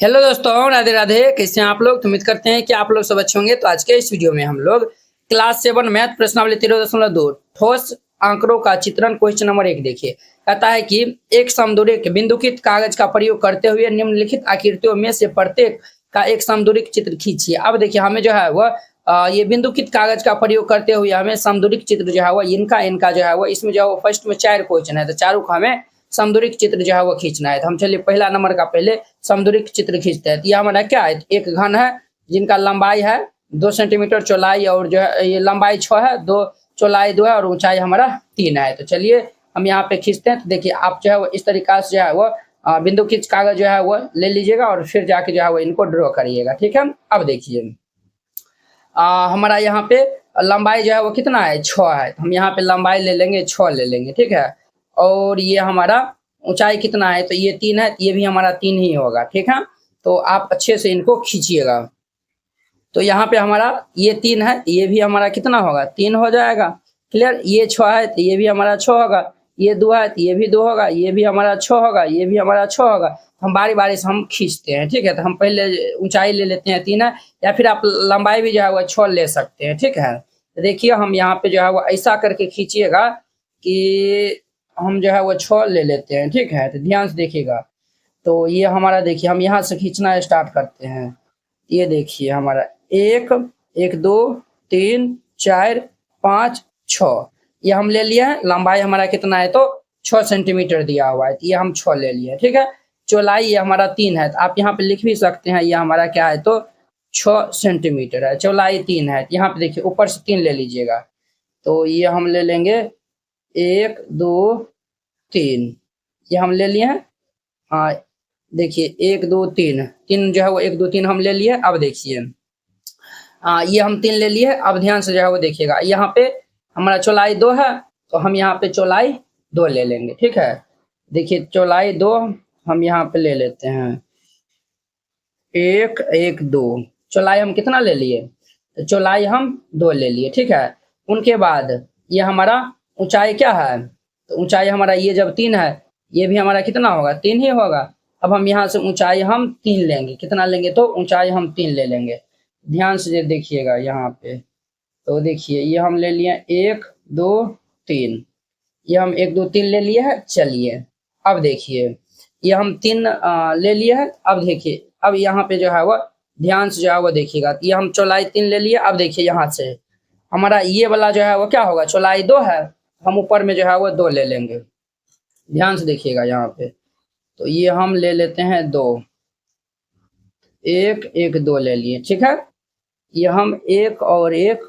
Hello दोस्तों, राधे राधे। कैसे हैं आप लोग? तो उम्मीद करते हैं कि आप लोग सब अच्छे होंगे। तो आज के इस वीडियो में हम लोग क्लास 7 मैथ प्रश्नावली 13.2 ठोस आंकड़ों का चित्रण क्वेश्चन नंबर 1 देखिए। कहता है कि एक समदूरिक बिंदुकित कागज का प्रयोग करते हुए निम्नलिखित आकृतियों में से प्रत्येक का एक समदूरिक चित्र खींचिए। अब देखिए हमें जो है वह ये बिंदुकित कागज का प्रयोग करते हुए हमें समदूरिक चित्र जो है वह इनका इनका जो है वह इसमें जो है फर्स्ट में 4 क्वेश्चन है, तो चारों का हमें समदूरिक चित्र जो है वो खींचना है। तो हम चलिए पहला नंबर का पहले समदूरिक चित्र खींचते हैं। तो यह हमारा क्या है, एक घन है जिनका लंबाई है 2 सेंटीमीटर, चौड़ाई और जो है ये लंबाई 6 है, 2 चौड़ाई 2 है और ऊंचाई हमारा 3 है। तो चलिए हम यहाँ पे खींचते हैं। तो देखिए आप जो है वो इस तरीका से जो है वो बिंदुकित कागज जो है वो ले लीजिएगा और फिर जाके जो है वो इनको ड्रॉ करिएगा। ठीक है, अब देखिए हमारा यहाँ पे लंबाई जो है वो कितना है, 6 है। तो हम यहाँ पे लंबाई ले लेंगे, 6 ले लेंगे। ठीक है, और ये हमारा ऊंचाई कितना है, तो ये 3 है, तो ये भी हमारा 3 ही होगा। ठीक है, तो आप अच्छे से इनको खींचिएगा। तो यहाँ पे हमारा ये 3 है, ये भी हमारा कितना होगा, 3 हो जाएगा। क्लियर, ये 6 है तो ये भी हमारा 6 होगा, ये 2 है तो ये भी 2 होगा, ये भी हमारा 6 होगा, ये भी हमारा 6 होगा। हम बारी बारी से हम खींचते हैं। ठीक है, तो हम पहले ऊंचाई ले लेते हैं 3 है, या फिर आप लंबाई भी जो है वो 6 ले सकते हैं। ठीक है, तो देखिए हम यहाँ पे जो है वो ऐसा करके खींचिएगा कि हम जो है वो 6 ले लेते हैं। ठीक है, तो ध्यान से देखिएगा। तो ये हमारा देखिए हम यहाँ से खींचना स्टार्ट करते हैं। ये देखिए हमारा 1 1 2 3 4 5 6 ये हम ले लिए हैं। लंबाई हमारा कितना है, तो 6 सेंटीमीटर दिया हुआ है, तो ये हम 6 ले लिए। ठीक है, चौड़ाई ये हमारा 3 है, तो आप यहाँ पे लिख भी सकते हैं ये हमारा क्या है, तो 6 सेंटीमीटर है। चौड़ाई 3 है, यहाँ पे देखिए ऊपर से 3 ले लीजिएगा। तो ये हम ले लेंगे 1 2 3, ये हम ले लिए हैं। हाँ देखिए 1 2 3 3 जो है वो 1 2 3 हम ले लिए। अब देखिए ये हम 3 ले लिए। अब ध्यान से जो है वो देखिएगा, यहाँ पे हमारा चौड़ाई 2 है, तो हम यहाँ पे चौड़ाई 2 ले लेंगे। ठीक है, देखिए चौड़ाई 2 हम यहाँ पे ले लेते हैं। 1 1 2 चौड़ाई हम कितना ले लिए, तो चौड़ाई हम 2 ले लिए। ठीक है, उनके बाद ये हमारा ऊंचाई क्या है, तो ऊंचाई हमारा ये जब 3 है, ये भी हमारा कितना होगा, 3 ही होगा। अब हम यहाँ से ऊंचाई हम 3 लेंगे। कितना लेंगे, तो ऊंचाई हम 3 ले लेंगे। ध्यान से देखिएगा यहाँ पे। तो देखिए ये हम ले लिए 1 2 3, ये हम 1 2 3 ले लिए है। चलिए अब देखिए ये हम 3 ले लिए है। अब देखिए अब यहाँ पे जो है वो ध्यान से जो है वो देखिएगा, ये हम चौड़ाई 3 ले लिए। अब देखिए यहाँ से हमारा ये वाला जो है वो क्या होगा, चौड़ाई 2 है, हम ऊपर में जो है वो 2 ले लेंगे। ध्यान से देखिएगा यहाँ पे। तो ये हम ले लेते हैं 2, 1 1 2 ले लिए। ठीक है, ये हम 1 और 1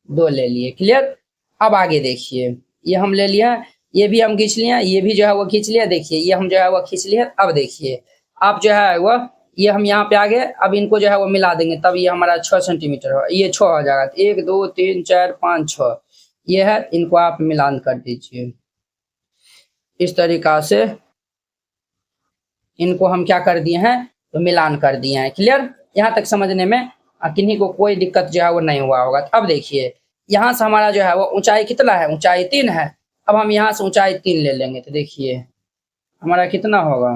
2 ले लिए। क्लियर, अब आगे देखिए ये हम ले लिया, ये भी हम खींच लिया, ये भी जो है वो खींच लिया। देखिए ये हम जो है वो खींच लिया। अब देखिए आप जो है वो ये हम यहाँ पे आ गए। अब इनको जो है वो मिला देंगे, तब ये हमारा 6 सेंटीमीटर हो, ये 6 हो जाएगा। 1 2 3 4 5 6 ये है, इनको आप मिलान कर दीजिए इस तरीका से। इनको हम क्या कर दिए हैं, तो मिलान कर दिए हैं। क्लियर, यहाँ तक समझने में किन्हीं को कोई दिक्कत जो है वो नहीं हुआ होगा। अब देखिए यहाँ से हमारा जो है वो ऊंचाई कितना है, ऊंचाई 3 है। अब हम यहाँ से ऊंचाई 3 ले लेंगे। तो देखिए हमारा कितना होगा,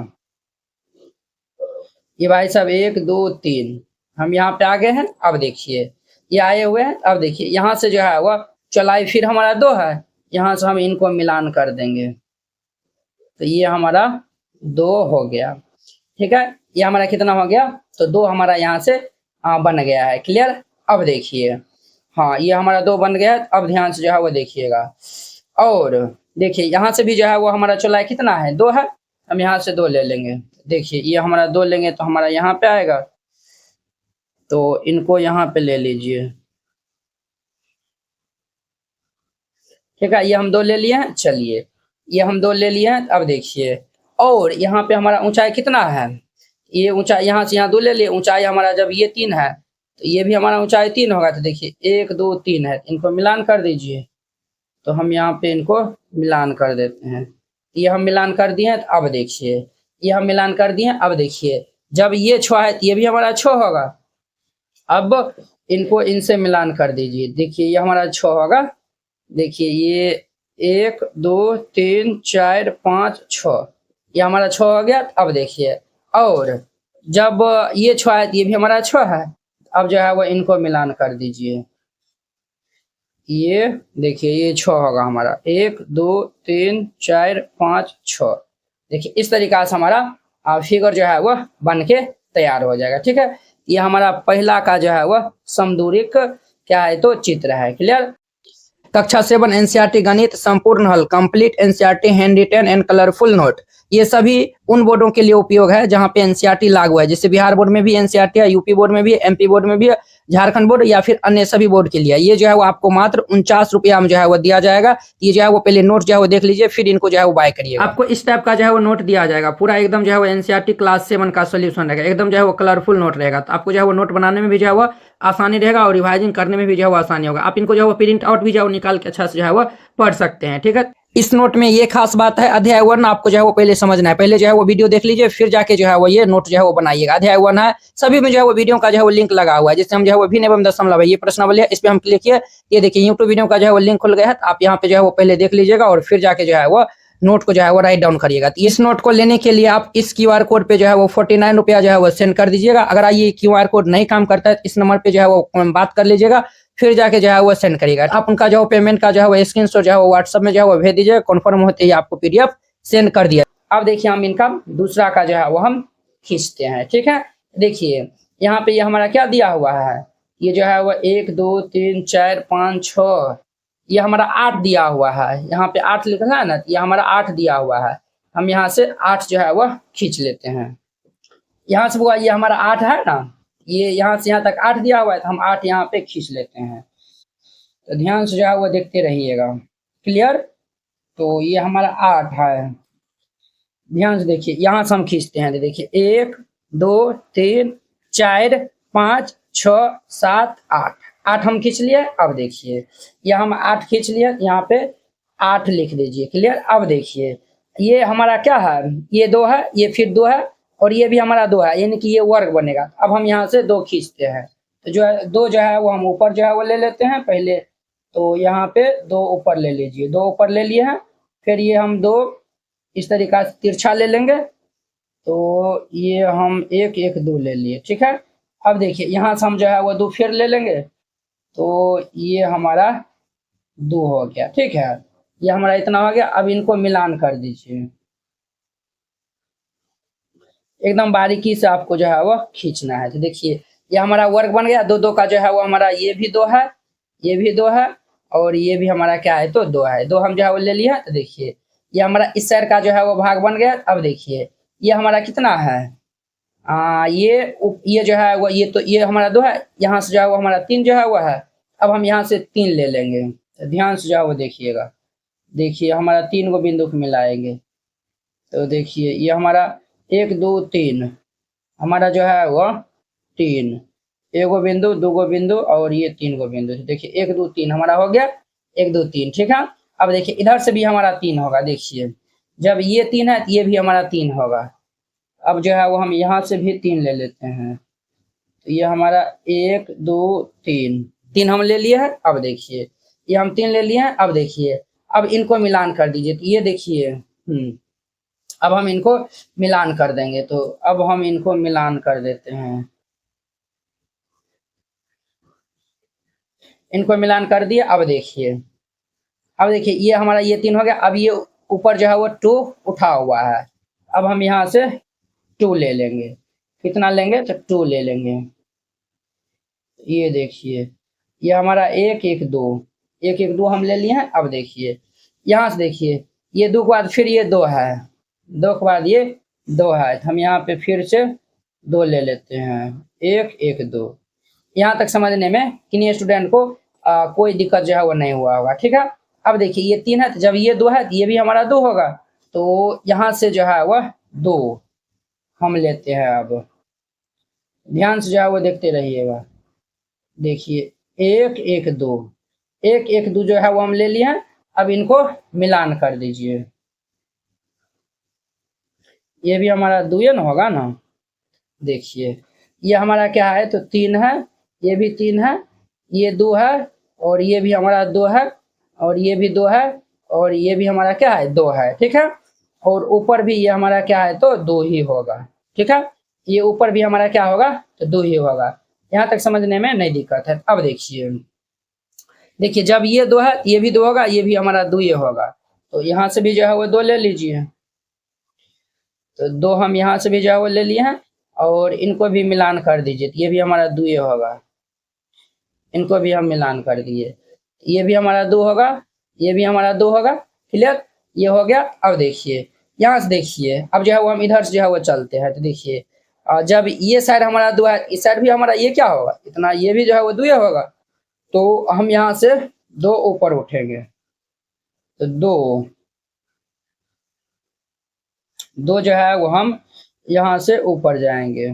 ये भाई साहब 1 2 3 हम यहाँ पे आ गए हैं। अब देखिए ये आए हुए हैं। अब देखिए यहाँ से जो है वो चौड़ाई फिर हमारा 2 है, यहाँ से हम इनको मिलान कर देंगे। तो ये हमारा 2 हो गया। ठीक है, ये हमारा कितना हो गया, तो 2 हमारा यहाँ से बन गया है। क्लियर, अब देखिए हाँ ये हमारा 2 बन गया। अब ध्यान से जो है वो देखिएगा, और देखिए यहाँ से भी जो है वो हमारा चौड़ाई कितना है, 2 है, हम यहाँ से 2 ले लेंगे। देखिए ये हमारा 2 लेंगे तो हमारा यहाँ पे आएगा, तो इनको यहाँ पे ले लीजिए। ठीक है, ये हम 2 ले लिए हैं। चलिए ये हम 2 ले लिए हैं। अब देखिए और यहाँ पे हमारा ऊंचाई कितना है, ये ऊंचाई यहाँ से यहाँ 2 ले लिए। ऊंचाई हमारा जब ये 3 है, तो ये भी हमारा ऊंचाई 3 होगा। तो देखिए 1 2 3 है, इनको मिलान कर दीजिए। तो हम यहाँ पे इनको मिलान कर देते हैं। ये हम मिलान कर दिए हैं। तो अब देखिए ये हम मिलान कर दिए हैं। अब देखिए जब ये 6 है, तो ये भी हमारा 6 होगा। अब इनको इनसे मिलान कर दीजिए। देखिए ये हमारा 6 होगा। देखिए ये 1 2 3 4 5 6 ये हमारा 6 हो गया। अब देखिए और जब ये 6 है तो ये भी हमारा 6 है। अब जो है वो इनको मिलान कर दीजिए। ये देखिए ये 6 होगा हमारा, 1 2 3 4 5 6। देखिए इस तरीका से हमारा फिगर जो है वह बन के तैयार हो जाएगा। ठीक है, ये हमारा पहला का जो है वह समदूरिक क्या है तो चित्र है। क्लियर। कक्षा 7 एनसीईआरटी गणित संपूर्ण हल complete NCERT hand written and colourful note, ये सभी उन बोर्डों के लिए उपयोग है जहां पे एनसीईआरटी लागू है। जैसे बिहार बोर्ड में भी एनसीईआरटी है, यूपी बोर्ड में भी, एमपी बोर्ड में भी, झारखंड बोर्ड या फिर अन्य सभी बोर्ड के लिए। ये जो है वो आपको मात्र 49 रुपया में जो है वो दिया जाएगा। ये जो है वो पहले नोट जो है वो देख लीजिए, फिर इनको जो है वो बाय करिए। आपको इस टाइप का जो है वो नोट दिया जाएगा, पूरा एकदम जो है वो एनसीईआरटी क्लास 7 का सोल्यूशन रहेगा, एकदम जो है वो कलरफुल नोट रहेगा। तो आपको जो है वो नोट बनाने में भी जो है वो आसानी रहेगा और रिवाइजिंग करने में भी जो है वो आसानी होगा। आप इनको जो है वो प्रिंट आउट भी जो है निकाल के अच्छा से जो है वो पढ़ सकते हैं। ठीक है, इस नोट में ये खास बात है, अध्याय 1 आपको जो है वो पहले समझना है, पहले जो है वो वीडियो देख लीजिए, फिर जाके जो है वो ये नोट जो है वो बनाइएगा। अध्याय 1 है, सभी में जो है वो वीडियो का जो है वो लिंक लगा हुआ है। जैसे हम जो है वो भिन्न एवं दशमलव है, ये प्रश्नावली है, इस पे हम क्लिक किए, ये देखिए यूट्यूब वीडियो का जो है वो लिंक खुल गया है। तो आप यहाँ पे जो है वो पहले देख लीजिएगा और फिर जाके जो है वो नोट को जो है वो राइट डाउन करिएगा। तो इस नोट को लेने के लिए आप इस क्यूआर कोड पे जो है वो 49 रुपया जो है वो सेंड कर दीजिएगा। अगर ये क्यूआर कोड नहीं काम करता है तो इस नंबर पे जो है वो बात कर लीजिएगा, फिर जाके जो है वो सेंड करिएगा। आप उनका जो पेमेंट का जो है वो स्क्रीनशॉट जो है वो व्हाट्सएप में जो है वो भेज दीजिएगा, कन्फर्म होते ही आपको पीडीएफ सेंड कर दिया। अब देखिए हम इनका दूसरा का जो है वो हम खींचते हैं। ठीक है, देखिए यहाँ पे ये हमारा क्या दिया हुआ है, ये जो है वो 1 2 3 4 5 6, ये हमारा 8 दिया हुआ है। यहाँ पे 8 लिखा है ना, ये हमारा 8 दिया हुआ है। हम यहाँ से 8 जो है वह खींच लेते हैं। यहाँ से हुआ ये हमारा 8 है ना, ये यहाँ से यहाँ तक 8 दिया हुआ है, तो हम 8 यहाँ पे खींच लेते हैं। तो ध्यान से जो है वो देखते रहिएगा। क्लियर। तो ये हमारा 8 है, ध्यान से देखिए, यहाँ से हम खींचते हैं। तो देखिए 1 2 3 4 5 6 7 8, 8 हम खींच लिए। अब देखिए ये हम 8 खींच लिए, यहाँ पे 8 लिख दीजिए। क्लियर। अब देखिए ये हमारा क्या है, ये 2 है, ये फिर 2 है और ये भी हमारा 2 है, यानी कि ये वर्ग बनेगा। अब हम यहाँ से 2 खींचते हैं, तो जो है 2 जो है वो हम ऊपर जो है वो ले लेते हैं पहले। तो यहाँ पे 2 ऊपर ले लीजिए, 2 ऊपर ले लिए हैं। फिर ये हम 2 इस तरीका से तिरछा ले लेंगे, तो ये हम 1 1 2 ले लिए। ठीक है, अब देखिए यहाँ से हम जो है वो 2 फिर ले लेंगे, तो ये हमारा 2 हो गया। ठीक है, ये हमारा इतना हो गया। अब इनको मिलान कर दीजिए, एकदम बारीकी से आपको जो है वो खींचना है। तो देखिए ये हमारा वर्ग बन गया। 2 2 का जो है वो हमारा ये भी 2 है, ये भी 2 है और ये भी हमारा क्या है तो 2 है। 2 हम जो है वो ले लिया। तो देखिए ये हमारा इस साइड का जो है वो भाग बन गया। अब देखिए ये हमारा कितना है, ये जो है वो ये हमारा 2 है, यहाँ से जो है वो हमारा 3 जो है वो है। अब हम यहाँ से 3 ले लेंगे। तो ध्यान से जो है वो देखिएगा, देखिए हमारा 3 को बिंदु को मिलाएंगे। तो देखिए ये हमारा 1 2 3 हमारा जो है वो 3, 1 गो बिंदु 2 गो बिंदु और ये 3 गो बिंदु। देखिए 1 2 3 हमारा हो गया, 1 2 3। ठीक है, अब देखिए इधर से भी हमारा 3 होगा। देखिए जब ये 3 है तो ये भी हमारा 3 होगा। अब जो है वो हम यहाँ से भी 3 ले लेते हैं। तो ये हमारा 1 2 3, 3 हम ले लिए हैं। अब देखिए ये हम 3 ले लिए हैं। अब देखिए अब इनको मिलान कर दीजिए। तो ये देखिए अब हम इनको मिलान कर देंगे। तो अब हम इनको मिलान कर देते हैं, इनको मिलान कर दिए। अब देखिए ये हमारा ये 3 हो गया। अब ये ऊपर जो है वो 2 उठा हुआ है। अब हम यहाँ से 2 ले लेंगे। कितना लेंगे तो 2 ले लेंगे। ये देखिए ये हमारा 1 1 2, 1 1 2 हम ले लिए हैं। अब देखिए यहाँ से देखिए ये 2 के बाद फिर ये 2 है, 2 के बाद ये 2 है। तो हम यहाँ पे फिर से 2 ले लेते हैं, 1 1 2। यहाँ तक समझने में किन्हीं स्टूडेंट को कोई दिक्कत जो है वो नहीं हुआ होगा। ठीक है, अब देखिए ये 3 है, तो जब ये 2 है तो ये भी हमारा 2 होगा। तो यहाँ से जो है वह 2 हम लेते हैं। अब ध्यान से जो है वो देखते रहिएगा। देखिए 1 1 2, 1 1 2 जो है वो हम ले लिए हैं। अब इनको मिलान कर दीजिए। ये भी हमारा 2 न होगा ना। देखिए ये हमारा क्या है तो 3 है, ये भी 3 है, ये 2 है और ये भी हमारा 2 है और ये भी 2 है और ये भी हमारा क्या है 2 है। ठीक है, और ऊपर भी ये हमारा क्या है तो 2 ही होगा। ठीक है, ये ऊपर भी हमारा क्या होगा, तो 2 ही होगा। यहाँ तक समझने में नहीं दिक्कत है। अब देखिए, देखिए जब ये 2 है, ये भी 2 होगा, ये भी हमारा 2 ही होगा। तो यहाँ से भी जो है वो 2 ले लीजिए। तो 2 हम यहाँ से भी जो है वो ले लिए हैं, और इनको भी मिलान कर दीजिए, तो ये भी हमारा 2 ही होगा। इनको भी हम मिलान कर दिए, ये भी हमारा 2 होगा, ये भी हमारा 2 होगा। क्लियर, ये हो गया। अब देखिए, यहाँ से देखिए, अब जो है वो हम इधर से जो है वो चलते हैं। तो देखिए, जब ये साइड हमारा 2 है, इस साइड भी हमारा ये क्या होगा, इतना, ये भी जो है वो 2 ही होगा। तो हम यहाँ से 2 ऊपर उठेंगे, तो 2 जो है वो हम यहाँ से ऊपर जाएंगे।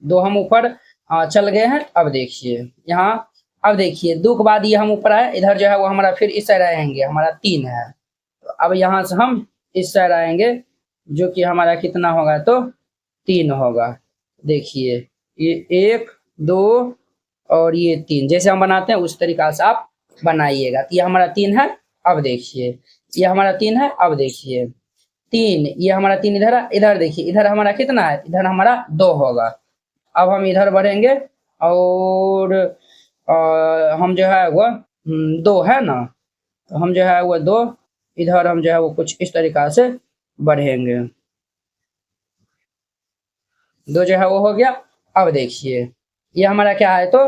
2 हम ऊपर चल गए हैं। अब देखिए यहाँ, अब देखिए 2 के बाद ये हम ऊपर आए, इधर जो है वो हमारा फिर इस साइड आएंगे, हमारा 3 है। तो अब यहाँ से हम इस साइड आएंगे, जो कि हमारा कितना होगा, तो 3 होगा। देखिए ये 1 2 और ये 3, जैसे हम बनाते हैं उस तरीका से आप बनाइएगा। तो ये हमारा 3 है। अब देखिए, ये हमारा 3 है। अब देखिए 3, ये हमारा 3 इधर है। इधर देखिए, इधर हमारा कितना है, इधर हमारा 2 होगा। अब हम इधर बढ़ेंगे, और हम जो है वो 2 है ना, तो हम जो है वो 2 इधर हम जो है वो कुछ इस तरीका से बढ़ेंगे। 2 जो है वो हो गया। अब देखिए, ये हमारा क्या है, तो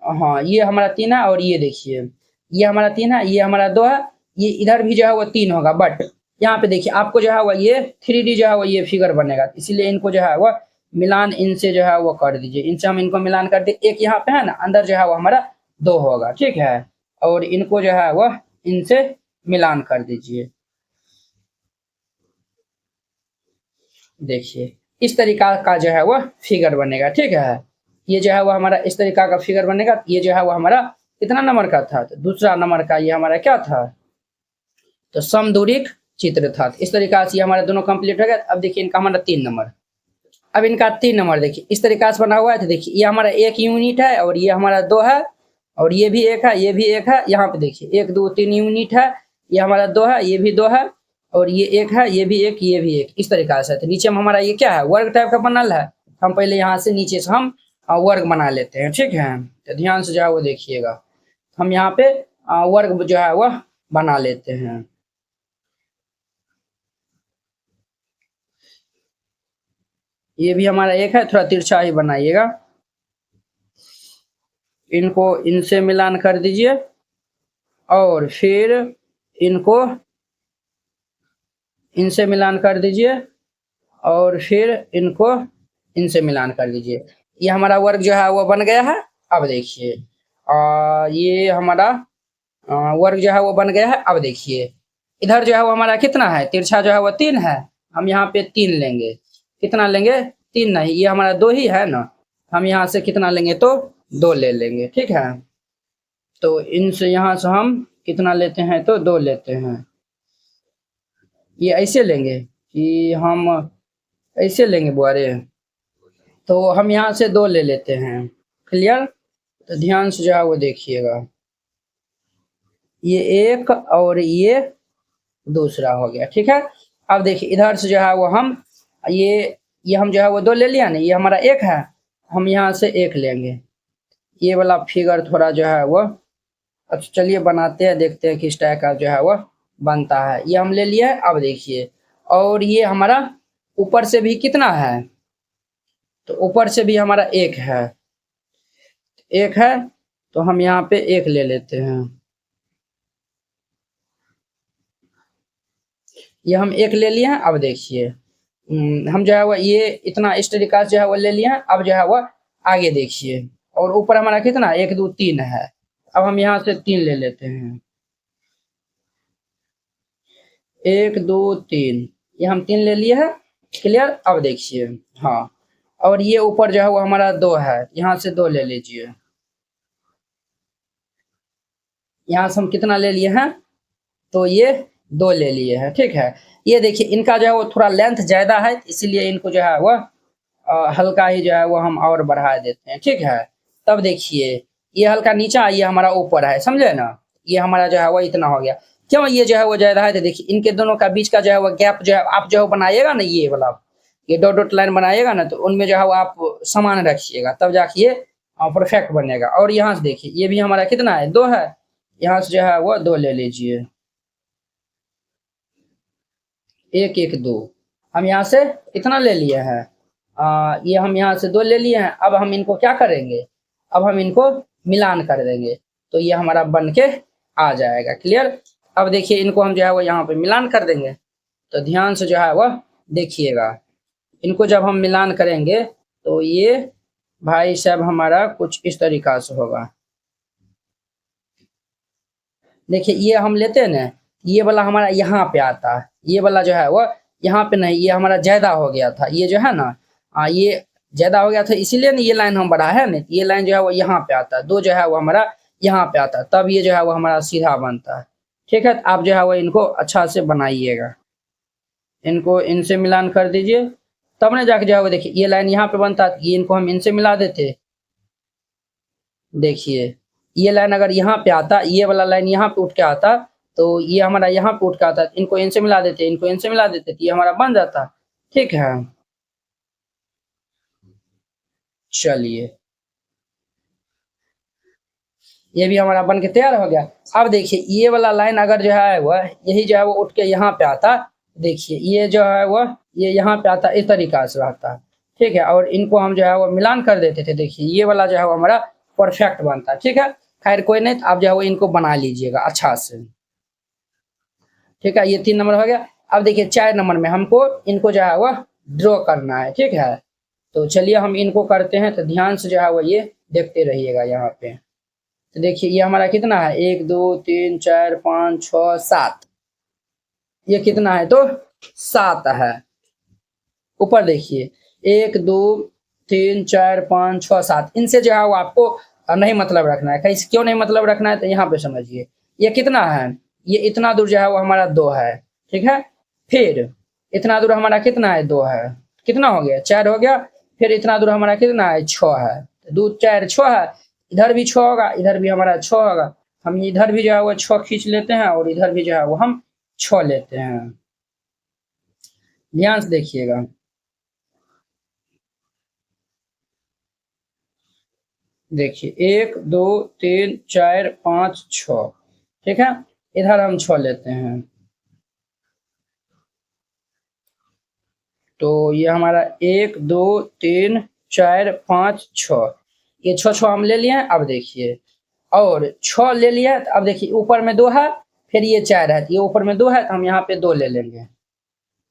हाँ, ये हमारा 3 है, और ये देखिए, ये हमारा 3 है, ये हमारा 2 है। ये इधर भी जो है वो 3 होगा, बट यहाँ पे देखिए आपको जो है वो ये 3D जो है वो ये फिगर बनेगा, इसीलिए इनको जो है वो मिलान इनसे जो है वो कर दीजिए। इनसे हम इनको मिलान कर दे, एक यहाँ पे है ना, अंदर जो है वो हमारा 2 होगा, ठीक है। और इनको जो है वो इनसे मिलान कर दीजिए। देखिए इस तरीका का जो है वो फिगर बनेगा, ठीक है। ये जो है वो हमारा इस तरीका का फिगर बनेगा। ये जो है वो हमारा कितना नंबर का था, तो दूसरा नंबर का ये हमारा क्या था, तो समदूरिक चित्र था। इस तरीका से ये हमारे दोनों कंप्लीट हो गया। अब देखिए इनका हमारा 3 नंबर। अब इनका 3 नंबर देखिए इस तरीका से बना हुआ है। तो देखिए ये हमारा 1 यूनिट है, और ये हमारा 2 है, और ये भी 1 है, ये भी 1 है। यहाँ पे देखिए 1 2 3 यूनिट है, ये हमारा 2 है, ये भी 2 है, और ये 1 है, ये भी 1, ये भी 1, इस तरीका से। तो नीचे में हमारा ये क्या है, वर्ग टाइप का बनल है। हम पहले यहाँ से नीचे से हम वर्ग बना लेते हैं, ठीक है। तो ध्यान से जो है वो देखिएगा, हम यहाँ पे वर्ग जो है वह बना लेते हैं। ये भी हमारा 1 है, थोड़ा तिरछा ही बनाइएगा। इनको इनसे मिलान कर दीजिए, और फिर इनको इनसे मिलान कर दीजिए, और फिर इनको इनसे मिलान कर दीजिए। ये हमारा वर्ग जो है वो बन गया है। अब देखिए ये हमारा वर्ग जो है वो बन गया है। अब देखिए इधर जो है वो हमारा कितना है, तिरछा जो है वो 3 है। हम यहाँ पे 3 लेंगे। कितना लेंगे, 3 नहीं, ये हमारा 2 ही है ना। हम यहाँ से कितना लेंगे, तो 2 ले लेंगे, ठीक है। तो इनसे यहाँ से हम कितना लेते हैं, तो 2 लेते हैं। ये ऐसे लेंगे कि हम ऐसे लेंगे बुआरे, तो हम यहाँ से 2 ले लेते हैं। क्लियर, तो ध्यान से जो है वो देखिएगा, ये 1 और ये दूसरा हो गया, ठीक है। अब देखिए इधर से जो है वो हम ये हम जो है वो 2 ले लिया ना, ये हमारा 1 है, हम यहाँ से 1 लेंगे। ये वाला फिगर थोड़ा जो है वो, अच्छा चलिए बनाते हैं, देखते हैं किस टाइप का जो है वो बनता है। ये हम ले लिया है। अब देखिए, और ये हमारा ऊपर से भी कितना है, तो ऊपर से भी हमारा 1 है, 1 है, तो हम यहाँ पे 1 ले लेते हैं। ये हम 1 ले लिए हैं। अब देखिए हम जो है वो ये इतना इस तरीका से जो है वो ले लिए हैं। अब जो है वो आगे देखिए, और ऊपर हमारा कितना 1 2 3 है। अब हम यहाँ से 3 ले लेते हैं, 1 2 3, ये हम 3 ले लिए हैं। क्लियर, अब देखिए, हाँ, और ये ऊपर जो है वो हमारा 2 है, यहाँ से 2 ले लीजिए। यहाँ से हम कितना ले लिए हैं, तो ये 2 ले लिए हैं, ठीक है। ये देखिए इनका जो है वो थोड़ा लेंथ ज़्यादा है, इसीलिए इनको जो है वो हल्का ही जो है वो हम और बढ़ा देते हैं, ठीक है। तब देखिए ये हल्का नीचा, ये हमारा ऊपर है, समझे ना। ये हमारा जो है वो इतना हो गया। क्यों ये जो है वो ज़्यादा है, तो देखिए इनके दोनों का बीच का जो है वो गैप जो है आप जो है बनाइएगा ना, ये वाला, ये डॉट डॉट लाइन बनाइएगा ना, तो उनमें जो है वो आप समान रखिएगा, तब जाके ये परफेक्ट बनेगा। और यहाँ से देखिए ये भी हमारा कितना है, 2 है, यहाँ से जो है वो 2 ले लीजिए, 1 1 2, हम यहाँ से इतना ले लिए हैं, ये हम यहाँ से 2 ले लिए हैं। अब हम इनको क्या करेंगे, अब हम इनको मिलान कर देंगे, तो ये हमारा बन के आ जाएगा। क्लियर। अब देखिए इनको हम जो है वो यहाँ पे मिलान कर देंगे, तो ध्यान से जो है वह देखिएगा, इनको जब हम मिलान करेंगे तो ये भाई साहब हमारा कुछ इस तरीका से होगा। देखिए ये हम लेते हैं ना, ये वाला हमारा यहाँ पे आता है, ये वाला जो है वो यहाँ पे नहीं, ये हमारा ज्यादा हो गया था, ये जो है ना ये ज्यादा हो गया था, इसीलिए ना ये लाइन हम बढ़ा है ना, ये लाइन जो है वो यहाँ पे आता है, 2 जो है वो हमारा यहाँ पे आता है, तब ये जो है वो हमारा सीधा बनता है। ठीक है, आप जो है वो इनको अच्छा से बनाइएगा, इनको इनसे मिलान कर दीजिए, तब ना जाके जो है वो देखिए ये लाइन यहाँ पे बनता है, ये इनको हम इनसे मिला देते। देखिए ये लाइन अगर यहाँ पे आता, ये वाला लाइन यहाँ पे उठ के आता, तो ये हमारा यहाँ पे उठ के आता, इनको इनसे मिला देते, इनको इनसे मिला देते, तो ये हमारा बन जाता। ठीक है, चलिए ये भी हमारा बन के तैयार हो गया। अब देखिए ये वाला लाइन अगर जो है वह यही जो है वो उठ के यहाँ पे आता, देखिए ये जो है वह ये यहाँ पे आता, इस तरीका से आता। ठीक है, और इनको हम जो है वो मिलान कर देते थे, देखिए ये वाला जो है वो हमारा परफेक्ट बनता है। ठीक है, खैर कोई नहीं, आप जो है वो इनको बना लीजिएगा अच्छा से। ठीक है, ये 3 नंबर हो गया। अब देखिए 4 नंबर में हमको इनको जो है वो ड्रॉ करना है। ठीक है, तो चलिए हम इनको करते हैं, तो ध्यान से जो है वो ये देखते रहिएगा यहाँ पे। तो देखिए ये हमारा कितना है, 1 2 3 4 5 6 7, ये कितना है, तो 7 है। ऊपर देखिए 1 2 3 4 5 6 7, इनसे जो है वो आपको नहीं मतलब रखना है। कैसे, क्यों नहीं मतलब रखना है, तो यहाँ पे समझिए ये कितना है, ये इतना दूर जो है वो हमारा 2 है। ठीक है, फिर इतना दूर हमारा कितना है, 2 है, कितना हो गया, 4 हो गया। फिर इतना दूर हमारा कितना है, 6 है, 2 4 6 है, इधर भी 6 होगा, इधर भी हमारा 6 होगा, हम इधर भी जो है वो 6 खींच लेते हैं, और इधर भी जो है वो हम 6 लेते हैं। ध्यान से देखिएगा, देखिए 1 2 3 4 5 6। ठीक है, इधर हम 6 लेते हैं, तो ये हमारा 1 2 3 4 5 6, ये 6 हम ले लिए हैं। अब देखिए और 6 ले लिया, तो अब देखिए ऊपर में 2 है, फिर ये 4 है, ये ऊपर में 2 है, तो हम यहाँ पे 2 ले लेंगे,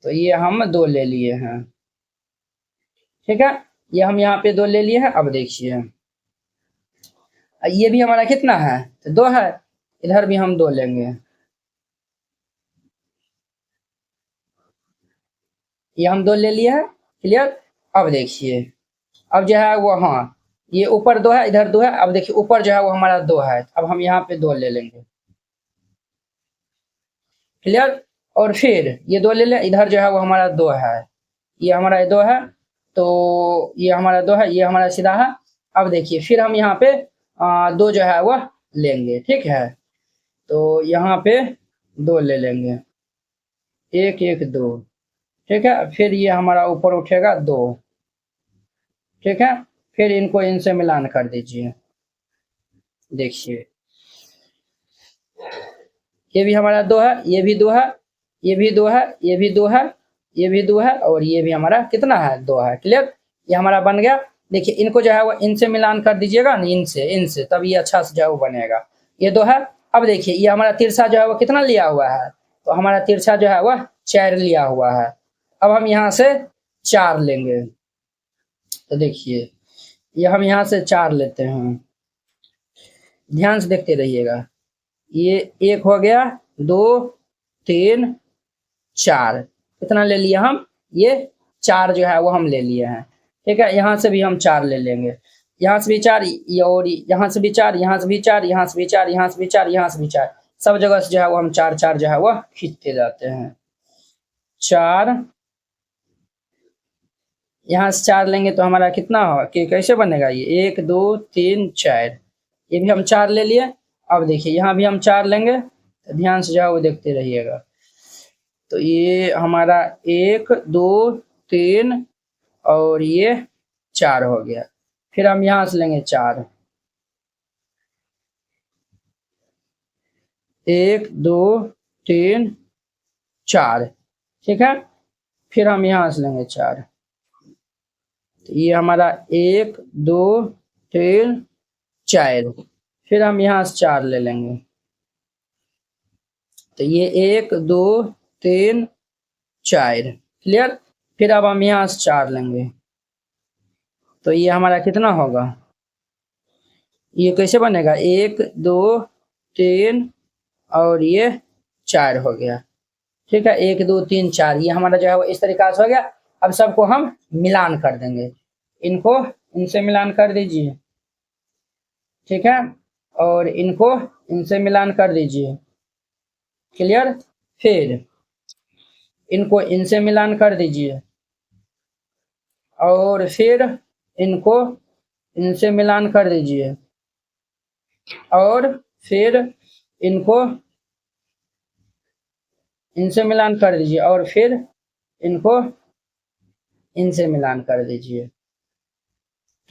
तो ये हम 2 ले लिए हैं। ठीक है, ये हम यहाँ पे 2 ले लिए हैं। अब देखिए ये भी हमारा कितना है, तो 2 है, इधर भी हम 2 लेंगे, ये हम 2 ले लिए हैं। क्लियर। अब देखिए अब जो है वो हाँ, ये ऊपर 2 है, इधर 2 है, अब देखिए ऊपर जो है वो हमारा 2 है, अब हम यहाँ पे 2 ले लेंगे। क्लियर। और फिर ये 2 ले लें, इधर जो है वो हमारा 2 है, ये हमारा 2 है, तो ये हमारा 2 है, ये हमारा सीधा है। अब देखिए फिर हम यहाँ पे 2 जो है वह लेंगे। ठीक है, तो यहाँ पे 2 ले लेंगे, 1 1 2। ठीक है, फिर ये हमारा ऊपर उठेगा 2। ठीक है, फिर इनको इनसे मिलान कर दीजिए, देखिए ये भी हमारा 2 है, ये भी 2 है, ये भी 2 है, ये भी 2 है, ये भी 2 है, और ये भी हमारा कितना है, 2 है। क्लियर, ये हमारा बन गया। देखिए इनको जो है वो इनसे मिलान कर दीजिएगा ना, इनसे इनसे, तब ये अच्छा से जो है वो बनेगा। ये 2 है। अब देखिए ये हमारा तिरछा जो है वो कितना लिया हुआ है, तो हमारा तिरछा जो है वह 4 लिया हुआ है। अब हम यहाँ से 4 लेंगे, तो देखिए ये हम यहाँ से 4 लेते हैं, ध्यान से देखते रहिएगा। ये 1 हो गया, 2 3 4, कितना ले लिया हम, ये 4 जो है वो हम ले लिए हैं। ठीक है, यहाँ से भी हम 4 ले लेंगे, यहाँ से भी 4, ये और यहाँ से भी 4, यहाँ से भी 4, यहाँ से भी 4, यहाँ से भी 4, यहाँ से भी 4, सब जगह से जो है वो हम 4 4 जो है वो खींचते जाते हैं। 4, यहाँ से 4 लेंगे तो हमारा कितना हो कि कैसे बनेगा, ये 1 2 3 4, ये भी हम 4 ले लिए। अब देखिए यहाँ भी हम 4 लेंगे, तो ध्यान से जो है वो देखते रहिएगा। तो ये हमारा 1 2 3 और ये 4 हो गया। फिर हम यहाँ से लेंगे 4, 1 2 3 4, ठीक है। फिर हम यहाँ से लेंगे 4, तो ये हमारा 1 2 3 4। फिर हम यहाँ से 4 ले लेंगे, तो ये 1 2 3 4, क्लियर। फिर अब हम यहाँ से 4 लेंगे, तो ये हमारा कितना होगा, ये कैसे बनेगा, 1 2 3 और ये 4 हो गया, ठीक है। 1 2 3 4 ये हमारा जो है वो इस तरीका से हो गया। अब सबको हम मिलान कर देंगे, इनको इनसे मिलान कर दीजिए, ठीक है, और इनको इनसे मिलान कर दीजिए, क्लियर। फिर इनको इनसे मिलान कर दीजिए, और फिर इनको इनसे मिलान कर दीजिए, और फिर इनको इनसे मिलान कर दीजिए, और फिर इनको इनसे मिलान कर दीजिए,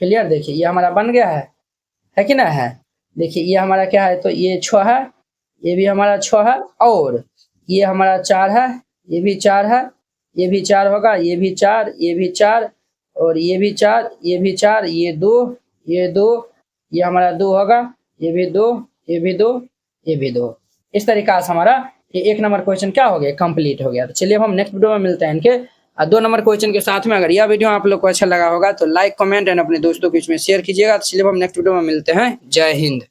क्लियर। देखिए ये हमारा बन गया है कि ना है। देखिए ये हमारा क्या है, तो ये 6 है, ये भी हमारा 6 है, और ये हमारा 4 है, ये भी 4 है, ये भी 4 होगा, ये भी 4, ये भी 4, और ये भी 4, ये भी 4, ये 2, ये 2, ये हमारा 2 होगा, ये भी 2, ये भी 2, ये भी 2। इस तरीका से हमारा ये 1 नंबर क्वेश्चन क्या हो गया, कंप्लीट हो गया। तो चलिए अब हम नेक्स्ट वीडियो में मिलते हैं इनके 2 नंबर क्वेश्चन के साथ में। अगर यह वीडियो आप लोग को अच्छा लगा होगा तो लाइक कमेंट एंड अपने दोस्तों के बीच में शेयर कीजिएगा। तो चलिए अब हम नेक्स्ट वीडियो में मिलते हैं। जय हिंद।